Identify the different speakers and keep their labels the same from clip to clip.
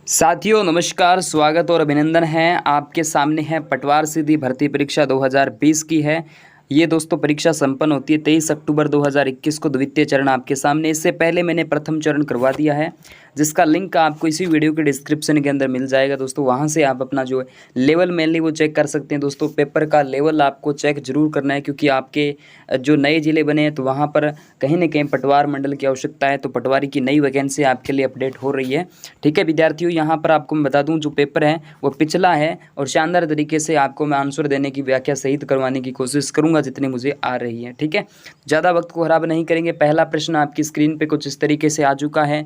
Speaker 1: साथियों नमस्कार, स्वागत और अभिनंदन है। आपके सामने है पटवार सीधी भर्ती परीक्षा 2020 की है। ये दोस्तों परीक्षा संपन्न होती है 23 अक्टूबर 2021 को। द्वितीय चरण आपके सामने। इससे पहले मैंने प्रथम चरण करवा दिया है, जिसका लिंक आपको इसी वीडियो के डिस्क्रिप्शन के अंदर मिल जाएगा दोस्तों। वहाँ से आप अपना जो लेवल मेनली वो चेक कर सकते हैं दोस्तों। पेपर का लेवल आपको चेक जरूर करना है, क्योंकि आपके जो नए ज़िले बने हैं तो वहाँ पर कहीं ना कहीं पटवार मंडल की आवश्यकता है। तो पटवारी की नई वैकेंसी आपके लिए अपडेट हो रही है। ठीक है विद्यार्थियों, यहाँ पर आपको मैं बता दूँ जो पेपर है वो पिछला है और शानदार तरीके से आपको मैं आंसर देने की व्याख्या सहित करवाने की कोशिश करूँगा जितनी मुझे आ रही है। ठीक है, ज़्यादा वक्त को खराब नहीं करेंगे। पहला प्रश्न आपकी स्क्रीन पे कुछ इस तरीके से आ चुका है,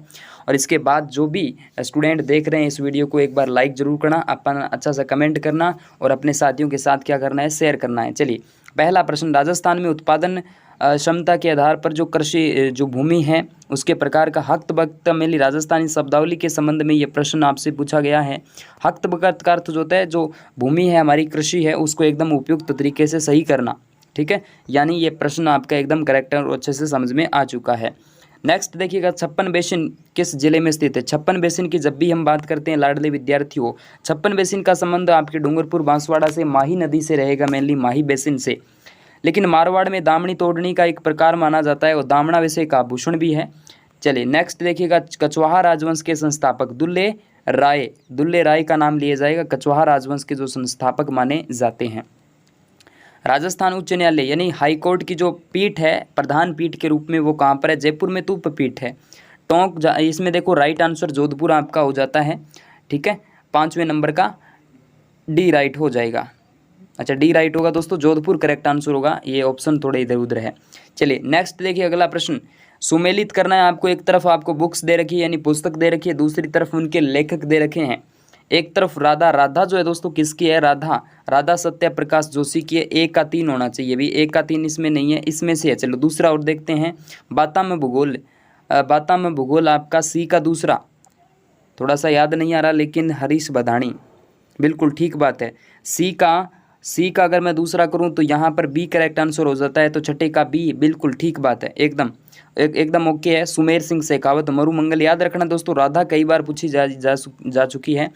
Speaker 1: और इसके बाद जो भी स्टूडेंट देख रहे हैं इस वीडियो को एक बार लाइक जरूर करना, अपना अच्छा सा कमेंट करना और अपने साथियों के साथ क्या करना है, शेयर करना है। चलिए पहला प्रश्न, राजस्थान में उत्पादन क्षमता के आधार पर जो कृषि जो भूमि है उसके प्रकार का हक्त बक्त मेली राजस्थानी शब्दावली के संबंध में ये प्रश्न आपसे पूछा गया है। हक्त बक्त का अर्थ जो होता है जो भूमि है हमारी कृषि है उसको एकदम उपयुक्त तरीके से सही करना। ठीक है, यानी ये प्रश्न आपका एकदम करेक्ट और अच्छे से समझ में आ चुका है। नेक्स्ट देखिएगा, छप्पन बेसिन किस जिले में स्थित है। छप्पन बेसिन की जब भी हम बात करते हैं लाडले विद्यार्थियों, छप्पन बेसिन का संबंध आपके डूंगरपुर बांसवाड़ा से माही नदी से रहेगा, मेनली माही बेसिन से। लेकिन मारवाड़ में दामनी तोड़नी का एक प्रकार माना जाता है और दामना विषय का आभूषण भी है। चलिए नेक्स्ट देखिएगा, कछवाहा राजवंश के संस्थापक दुल्ले राय का नाम लिया जाएगा। कछवाहा राजवंश के जो संस्थापक माने जाते हैं। राजस्थान उच्च न्यायालय यानी हाई कोर्ट की जो पीठ है प्रधान पीठ के रूप में वो कहाँ पर है, जयपुर में तूप पीठ है। टोंक इसमें देखो राइट आंसर जोधपुर आपका हो जाता है। ठीक है, 5वें नंबर का डी राइट हो जाएगा। अच्छा डी राइट होगा दोस्तों, जोधपुर करेक्ट आंसर होगा। ये ऑप्शन थोड़े इधर उधर है। चलिए नेक्स्ट देखिए अगला प्रश्न, सुमेलित करना है आपको। एक तरफ आपको बुक्स दे रखी है यानी पुस्तक दे रखी है, दूसरी तरफ उनके लेखक दे रखे हैं। एक तरफ राधा जो है दोस्तों किसकी है, राधा सत्य प्रकाश जोशी की है। 1 का 3 होना चाहिए, भी 1 का 3 इसमें नहीं है, इसमें से है। चलो दूसरा और देखते हैं, बाता में भूगोल आपका सी का दूसरा, थोड़ा सा याद नहीं आ रहा लेकिन हरीश बधानी, बिल्कुल ठीक बात है। सी का अगर मैं दूसरा करूं तो यहाँ पर बी करेक्ट आंसर हो जाता है, तो छठे का बी, बिल्कुल ठीक बात है, एकदम ओके है। सुमेर सिंह शेखावत, मरुमंगल याद रखना दोस्तों, राधा कई बार पूछी जा चुकी है।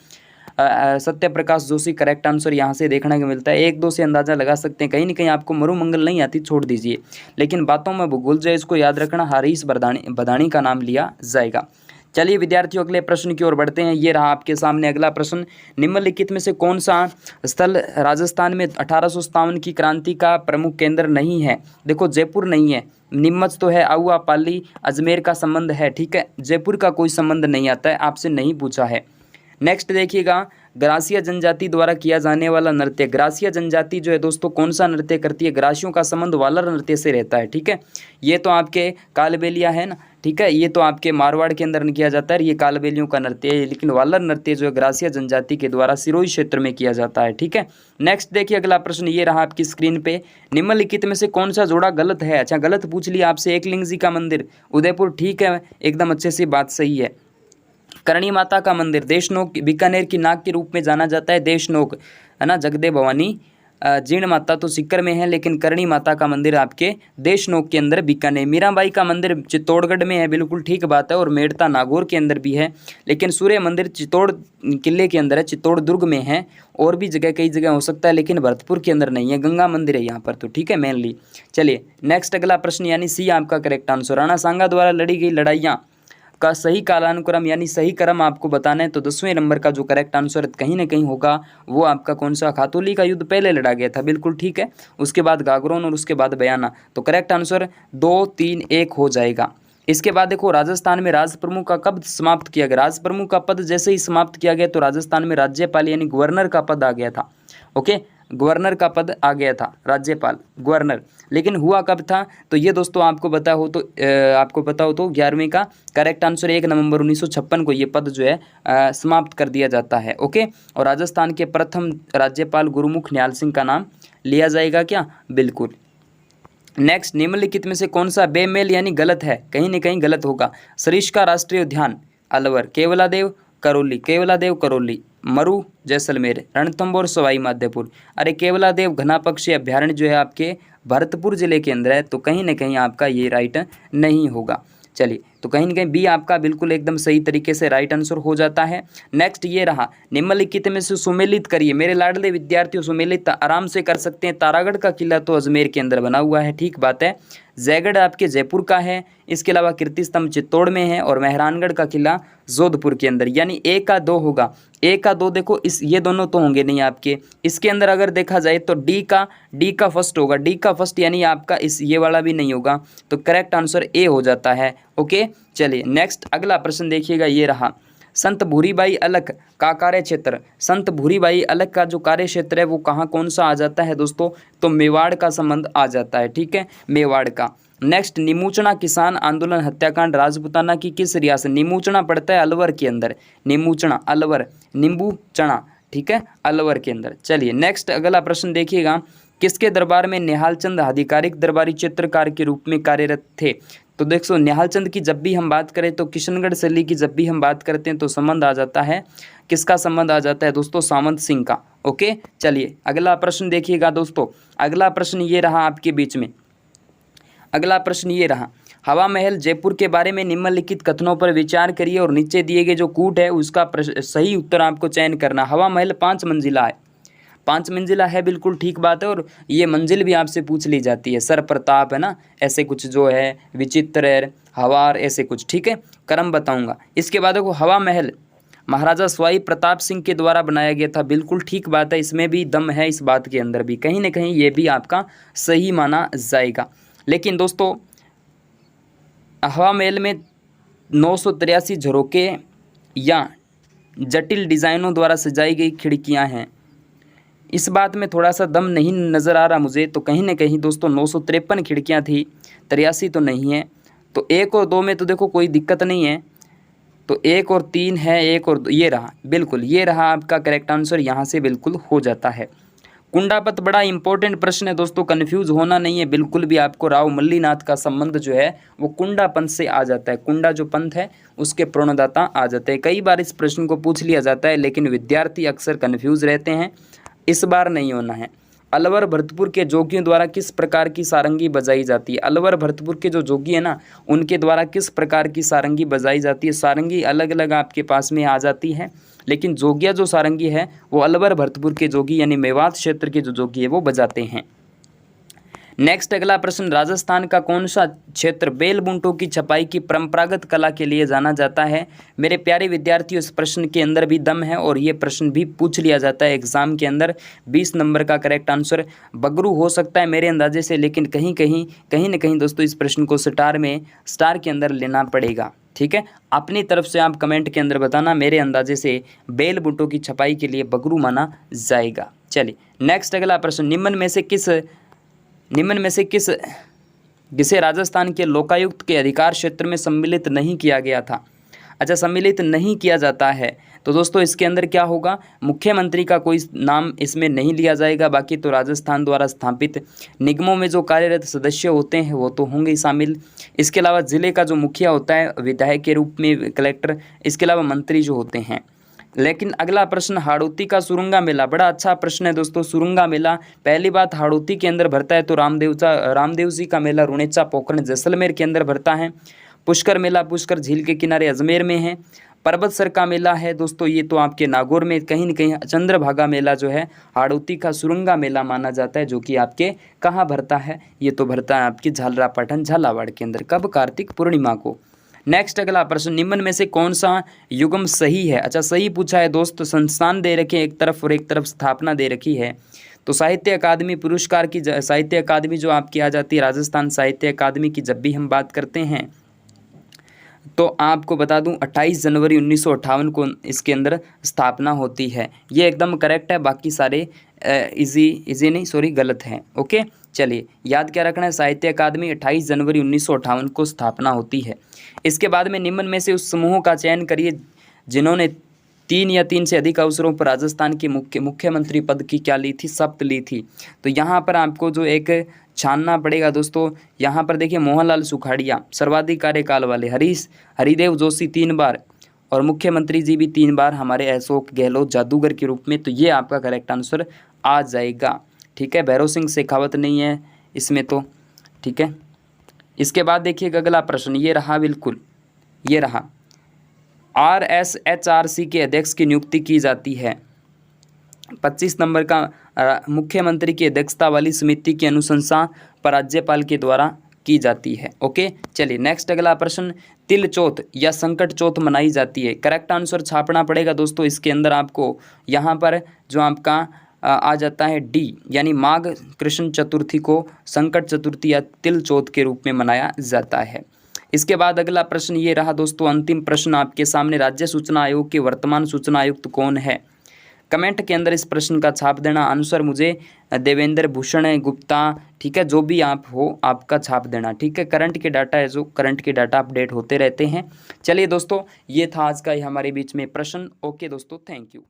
Speaker 1: सत्य प्रकाश जोशी करेक्ट आंसर यहाँ से देखने को मिलता है। 1-2 से अंदाजा लगा सकते हैं, कहीं ना कहीं आपको मरुमंगल नहीं आती छोड़ दीजिए, लेकिन बातों में भूगोल जो है इसको याद रखना, हरीश बधानी का नाम लिया जाएगा। चलिए विद्यार्थियों अगले प्रश्न की ओर बढ़ते हैं। ये रहा आपके सामने अगला प्रश्न, निम्नलिखित में से कौन सा स्थल राजस्थान में 1857 की क्रांति का प्रमुख केंद्र नहीं है। देखो जयपुर नहीं है, नीमच तो है, आउआ पाली अजमेर का संबंध है। ठीक है, जयपुर का कोई संबंध नहीं आता है, आपसे नहीं पूछा है। नेक्स्ट देखिएगा, ग्रासिया जनजाति द्वारा किया जाने वाला नृत्य। ग्रासिया जनजाति जो है दोस्तों कौन सा नृत्य करती है, ग्रासियों का संबंध वालर नृत्य से रहता है। ठीक है, ये तो आपके कालबेलिया है ना, ठीक है, ये तो आपके मारवाड़ के अंदर किया जाता है, ये कालबेलियों का नृत्य है, लेकिन वालर नृत्य जो है ग्रासिया जनजाति के द्वारा सिरोही क्षेत्र में किया जाता है। ठीक है, नेक्स्ट देखिए अगला प्रश्न, ये रहा आपकी स्क्रीन पे, निम्नलिखित में से कौन सा जोड़ा गलत है। अच्छा गलत पूछ लिया आपसे, एकलिंग जी का मंदिर उदयपुर, ठीक है एकदम अच्छे से बात सही है। करणी माता का मंदिर देशनोक बीकानेर की नाक के रूप में जाना जाता है, देशनोक है ना, जगदेव भवानी। जीर्ण माता तो सीकर में है, लेकिन करणी माता का मंदिर आपके देशनोक के अंदर बीकानेर। मीराबाई का मंदिर चित्तौड़गढ़ में है, बिल्कुल ठीक बात है, और मेड़ता नागौर के अंदर भी है, लेकिन सूर्य मंदिर चित्तौड़ किले के अंदर है, चित्तौड़ दुर्ग में है, और भी जगह कई जगह हो सकता है, लेकिन भरतपुर के अंदर नहीं है, गंगा मंदिर है यहाँ पर तो। ठीक है मेनली। चलिए नेक्स्ट अगला प्रश्न, यानी सी आपका करेक्ट आंसर। राणा सांगा द्वारा लड़ी गई लड़ाइयाँ का सही कालानुक्रम यानी सही क्रम आपको बताना है, तो 10वें नंबर का जो करेक्ट आंसर कहीं ना कहीं होगा वो आपका कौन सा, खातौली का युद्ध पहले लड़ा गया था, बिल्कुल ठीक है, उसके बाद गागरोन और उसके बाद बयाना, तो करेक्ट आंसर 2, 3, 1 हो जाएगा। इसके बाद देखो, राजस्थान में राज प्रमुख का कब समाप्त किया गया। राज प्रमुख का पद जैसे ही समाप्त किया गया तो राजस्थान में राज्यपाल यानी गवर्नर का पद आ गया था। ओके, गवर्नर का पद आ गया था, राज्यपाल गवर्नर, लेकिन हुआ कब था, तो ये दोस्तों आपको पता हो तो 11वीं का करेक्ट आंसर 1 नवंबर 1956 को ये पद जो है समाप्त कर दिया जाता है। ओके, और राजस्थान के प्रथम राज्यपाल गुरुमुख न्याल सिंह का नाम लिया जाएगा क्या, बिल्कुल। नेक्स्ट, निम्नलिखित में से कौन सा बेमेल यानी गलत है, कहीं ना कहीं गलत होगा। सरिस्का राष्ट्रीय उद्यान अलवर, केवलादेव करौली, मरु जैसलमेर, रणथंभौर सवाई माधोपुर। अरे केवलादेव घना पक्षी अभ्यारण्य जो है आपके भरतपुर जिले के अंदर है, तो कहीं ना कहीं आपका ये राइट नहीं होगा। चलिए तो कहीं ना कहीं बी आपका बिल्कुल एकदम सही तरीके से राइट आंसर हो जाता है। नेक्स्ट ये रहा, निम्नलिखित में से सुमेलित करिए। मेरे लाडले विद्यार्थियों, सुमेलित आराम से कर सकते हैं। तारागढ़ का किला तो अजमेर के अंदर बना हुआ है, ठीक बात है। जयगढ़ आपके जयपुर का है। इसके अलावा कीर्ति स्तंभ चित्तौड़ में है और मेहरानगढ़ का किला जोधपुर के अंदर, यानी ए का 2 होगा। ए का 2 देखो, इस ये दोनों तो होंगे नहीं आपके। इसके अंदर अगर देखा जाए तो डी का फर्स्ट होगा, डी का फर्स्ट, यानी आपका इस ये वाला भी नहीं होगा, तो करेक्ट आंसर ए हो जाता है। ओके, चलिए नेक्स्ट अगला प्रश्न देखिएगा, ये रहा। संत भूरीबाई अलख का कार्य क्षेत्र, संत भूरीबाई अलख का जो कार्य क्षेत्र है वो कहाँ, कौन सा आ जाता है दोस्तों, तो मेवाड़ का संबंध आ जाता है, ठीक है, मेवाड़ का। नेक्स्ट, निमूचना किसान आंदोलन हत्याकांड राजपूताना की किस रियासत, निमूचना पड़ता है अलवर के अंदर, निमूचना अलवर, नींबू चना, ठीक है, अलवर के अंदर। चलिए नेक्स्ट अगला प्रश्न देखिएगा, किसके दरबार में निहाल चंद आधिकारिक दरबारी चित्रकार के रूप में कार्यरत थे। तो देखो निहाल चंद की जब भी हम बात करें तो किशनगढ़ शैली की जब भी हम बात करते हैं तो संबंध आ जाता है, किसका संबंध आ जाता है दोस्तों, सामंत सिंह का। ओके, चलिए अगला प्रश्न देखिएगा दोस्तों, अगला प्रश्न ये रहा आपके बीच में, अगला प्रश्न ये रहा, हवा महल जयपुर के बारे में निम्नलिखित कथनों पर विचार करिए और नीचे दिए गए जो कूट है उसका सही उत्तर आपको चयन करना। हवा महल 5 मंजिला है, 5 मंजिला है, बिल्कुल ठीक बात है। और ये मंजिल भी आपसे पूछ ली जाती है, सर प्रताप है ना, ऐसे कुछ जो है, विचित्र हवार, ऐसे कुछ, ठीक है, क्रम बताऊंगा। इसके बाद देखो हवा महल महाराजा स्वाई प्रताप सिंह के द्वारा बनाया गया था, बिल्कुल ठीक बात है, इसमें भी दम है, इस बात के अंदर भी कहीं ना कहीं ये भी आपका सही माना जाएगा। लेकिन दोस्तों हवा महल में 983 झरोके या जटिल डिज़ाइनों द्वारा सजाई गई खिड़कियां हैं, इस बात में थोड़ा सा दम नहीं नज़र आ रहा मुझे। तो कहीं ना कहीं दोस्तों 953 खिड़कियां थी, 83 तो नहीं है। तो 1 और 2 में तो देखो कोई दिक्कत नहीं है, तो 1 और 3 है, 1 और 2 ये रहा, बिल्कुल ये रहा आपका करेक्ट आंसर, यहाँ से बिल्कुल हो जाता है। कुंडापत बड़ा इंपॉर्टेंट प्रश्न है दोस्तों, कन्फ्यूज होना नहीं है बिल्कुल भी। आपको राव मल्लीनाथ का संबंध जो है वो कुंडा पंथ से आ जाता है, कुंडा जो पंथ है उसके प्रणोदाता आ जाते हैं। कई बार इस प्रश्न को पूछ लिया जाता है लेकिन विद्यार्थी अक्सर कन्फ्यूज रहते हैं, इस बार नहीं होना है। अलवर भरतपुर के जोगियों द्वारा किस प्रकार की सारंगी बजाई जाती है, अलवर भरतपुर के जो जोगी है ना उनके द्वारा किस प्रकार की सारंगी बजाई जाती है। सारंगी अलग अलग आपके पास में आ जाती है, लेकिन जोगिया जो सारंगी है वो अलवर भरतपुर के जोगी यानी मेवात क्षेत्र के जो जोगी है वो बजाते हैं। नेक्स्ट अगला प्रश्न, राजस्थान का कौन सा क्षेत्र बेल बूंटों की छपाई की परंपरागत कला के लिए जाना जाता है। मेरे प्यारे विद्यार्थियों इस प्रश्न के अंदर भी दम है और ये प्रश्न भी पूछ लिया जाता है एग्जाम के अंदर। 20 नंबर का करेक्ट आंसर बगरू हो सकता है मेरे अंदाजे से, लेकिन कहीं ना कहीं दोस्तों इस प्रश्न को स्टार के अंदर लेना पड़ेगा, ठीक है। अपनी तरफ से आप कमेंट के अंदर बताना, मेरे अंदाजे से बेल बूंटों की छपाई के लिए बगरू माना जाएगा। चलिए नेक्स्ट अगला प्रश्न, निम्न में से किस जिसे राजस्थान के लोकायुक्त के अधिकार क्षेत्र में सम्मिलित नहीं किया गया था। अच्छा, सम्मिलित नहीं किया जाता है तो दोस्तों इसके अंदर क्या होगा, मुख्यमंत्री का कोई नाम इसमें नहीं लिया जाएगा। बाकी तो राजस्थान द्वारा स्थापित निगमों में जो कार्यरत सदस्य होते हैं वो तो होंगे शामिल। इसके अलावा ज़िले का जो मुखिया होता है विधायक के रूप में कलेक्टर, इसके अलावा मंत्री जो होते हैं। लेकिन अगला प्रश्न, हाड़ौती का सुरुंगा मेला, बड़ा अच्छा प्रश्न है दोस्तों। सुरुंगा मेला पहली बात हाड़ौती के अंदर भरता है, तो रामदेव जी का मेला रुणेचा पोखरण जैसलमेर के अंदर भरता है। पुष्कर मेला पुष्कर झील के किनारे अजमेर में है। पर्वतसर का मेला है दोस्तों ये तो आपके नागौर में। कहीं न कहीं चंद्रभागा मेला जो है हाड़ौती का सुरुंगा मेला माना जाता है, जो कि आपके कहाँ भरता है, ये तो भरता है आपकी झालरापाटन झालावाड़ के अंदर। कब, कार्तिक पूर्णिमा को। नेक्स्ट अगला प्रश्न, निम्न में से कौन सा युग्म सही है। अच्छा, सही पूछा है दोस्त, संस्थान दे रखे एक तरफ और एक तरफ स्थापना दे रखी है। तो साहित्य अकादमी पुरस्कार की साहित्य अकादमी जो आपकी आ जाती है, राजस्थान साहित्य अकादमी की जब भी हम बात करते हैं तो आपको बता दूं 28 जनवरी 1958 को इसके अंदर स्थापना होती है। ये एकदम करेक्ट है, बाकी सारे गलत हैं। ओके, चलिए याद क्या रखना है, साहित्य अकादमी 28 जनवरी 1958 को स्थापना होती है। इसके बाद में निम्न में से उस समूह का चयन करिए जिन्होंने 3 या 3 से अधिक अवसरों पर राजस्थान की मुख्यमंत्री पद की क्या ली थी, शपथ ली थी। तो यहाँ पर आपको जो एक छानना पड़ेगा दोस्तों, यहाँ पर देखिए मोहनलाल सुखाड़िया सर्वाधिक कार्यकाल वाले, हरिदेव जोशी 3 बार और मुख्यमंत्री जी भी 3 बार हमारे अशोक गहलोत जादूगर के रूप में। तो ये आपका करेक्ट आंसर आ जाएगा, ठीक है। भैरव सिंह शेखावत नहीं है इसमें तो, ठीक है। इसके बाद देखिएगा अगला प्रश्न, ये रहा बिल्कुल ये रहा, RSHRC के अध्यक्ष की नियुक्ति की जाती है। 25 नंबर का मुख्यमंत्री की अध्यक्षता वाली समिति की अनुशंसा पर राज्यपाल के द्वारा की जाती है। ओके, चलिए नेक्स्ट अगला प्रश्न, तिल चौथ या संकट चौथ मनाई जाती है। करेक्ट आंसर छापना पड़ेगा दोस्तों इसके अंदर आपको। यहाँ पर जो आपका आ जाता है डी, यानी माघ कृष्ण चतुर्थी को संकट चतुर्थी या तिल चौथ के रूप में मनाया जाता है। इसके बाद अगला प्रश्न ये रहा दोस्तों, अंतिम प्रश्न आपके सामने, राज्य सूचना आयोग के वर्तमान सूचना आयुक्त कौन है? कमेंट के अंदर इस प्रश्न का छाप देना, आंसर मुझे देवेंद्र भूषण गुप्ता, ठीक है, जो भी आप हो आपका छाप देना, ठीक है। करंट के डाटा है, जो करंट के डाटा अपडेट होते रहते हैं। चलिए दोस्तों, ये था आज का हमारे बीच में प्रश्न। ओके दोस्तों, थैंक यू।